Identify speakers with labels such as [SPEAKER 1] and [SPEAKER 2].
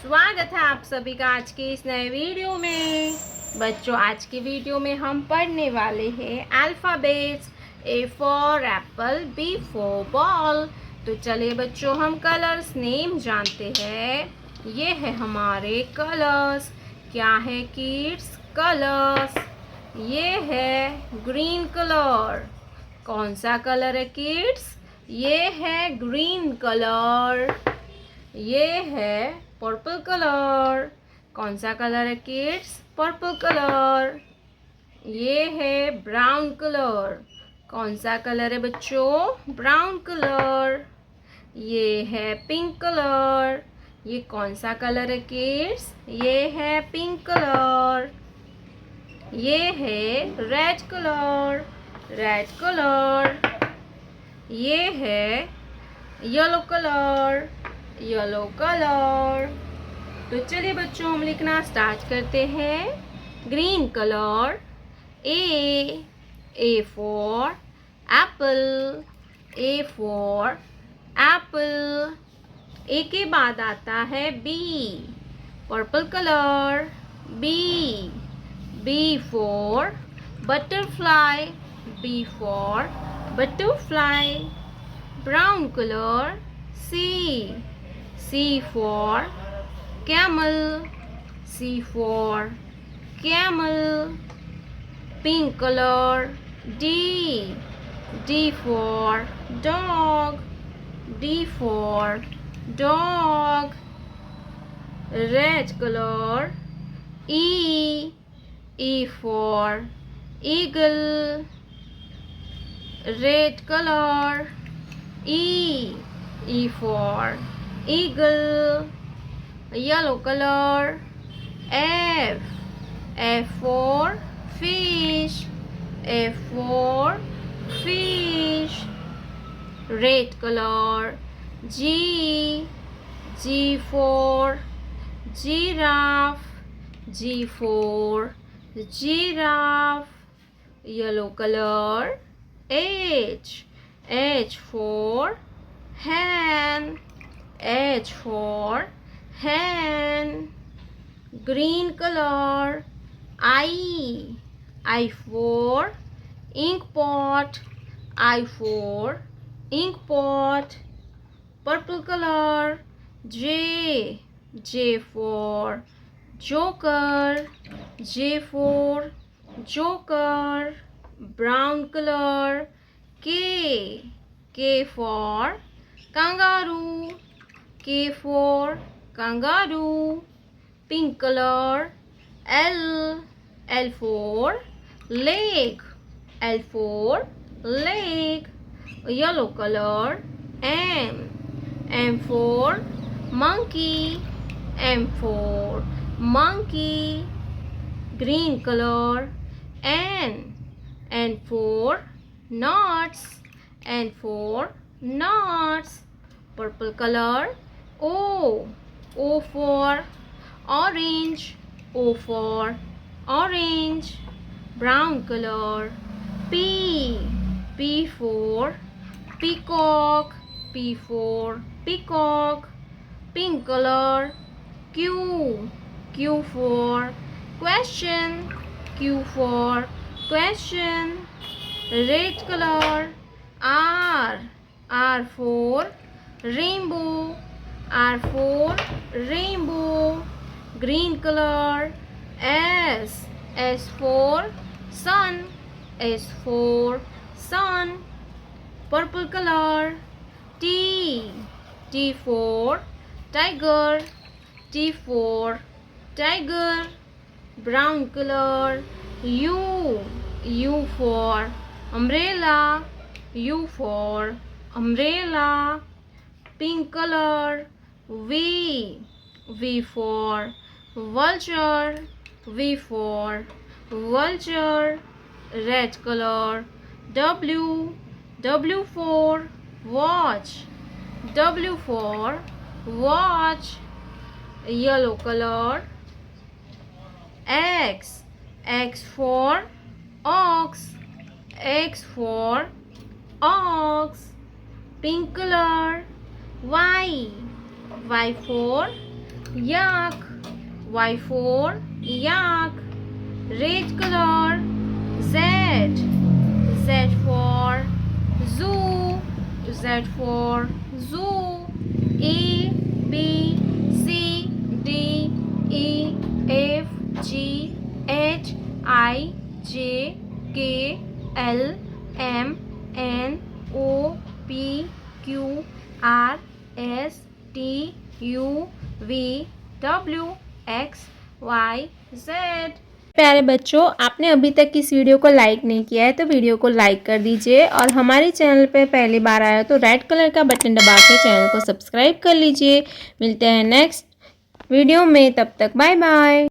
[SPEAKER 1] स्वागत है आप सभी का आज के इस नए वीडियो में। बच्चों, आज की वीडियो में हम पढ़ने वाले हैं alphabets. A for apple, B for ball. तो चलिए बच्चों, हम कलर्स नेम जानते हैं। ये है हमारे कलर्स। क्या है किड्स? कलर्स। ये है ग्रीन कलर। कौन सा कलर है किड्स? ये है ग्रीन कलर। ये है पर्पल कलर। कौन सा कलर है किड्स? Purple colour. ये है ब्राउन कलर। कौन सा कलर है बच्चों? Brown colour. ये है पिंक कलर। ये कौन सा कलर है किड्स? ये है पिंक कलर। ये है रेड कलर। Red colour. ये है येलो कलर। Yellow colour. तो चलिए बच्चों, हम लिखना स्टार्ट करते हैं। Green colour. A for apple. A for apple. A के बाद आता है B, purple colour. B for butterfly. B for butterfly. Brown colour. C for camel. C for camel. Pink color. D for dog. D for dog. Red color. E for eagle. Red color. E for eagle. Yellow color. F for fish. F for fish. Red color. G for giraffe. G for giraffe. Yellow color. H for hen. H for hen. Green color. I for ink pot. I for ink pot. Purple color. J for joker. J for joker. Brown color. K for kangaroo. K for kangaroo. Pink color. L for leg. L for leg. Yellow color. M for monkey. M for monkey. Green color. N for nuts. N for nuts. Purple color. O for orange. O for orange. Brown color. P for peacock. P for peacock. Pink color. Q for question. Q for question. Red color. R for rainbow. R for rainbow. Green color. S for sun. S for sun. Purple color. T for tiger. T for tiger. Brown color. U for umbrella. U for umbrella. Pink color. V for vulture. V for vulture. Red color. W for watch. W for watch. Yellow color. X for ox. X for ox. Pink color. Y for yak. Y for yak. Red color. Z. Z for zoo. Z for zoo. A, B, C, D, E, F, G, H, I, J, K, L, M, N, O, P, Q, R, S, T, U, V, W, X, Y, Z। प्यारे बच्चों, आपने अभी तक इस video को like नहीं किया है तो वीडियो को लाइक कर दीजिए और हमारे चैनल पे पहली बार आया तो रेड कलर का बटन दबा के चैनल को सब्सक्राइब कर लीजिए। मिलते हैं नेक्स्ट वीडियो में, तब तक बाय बाय।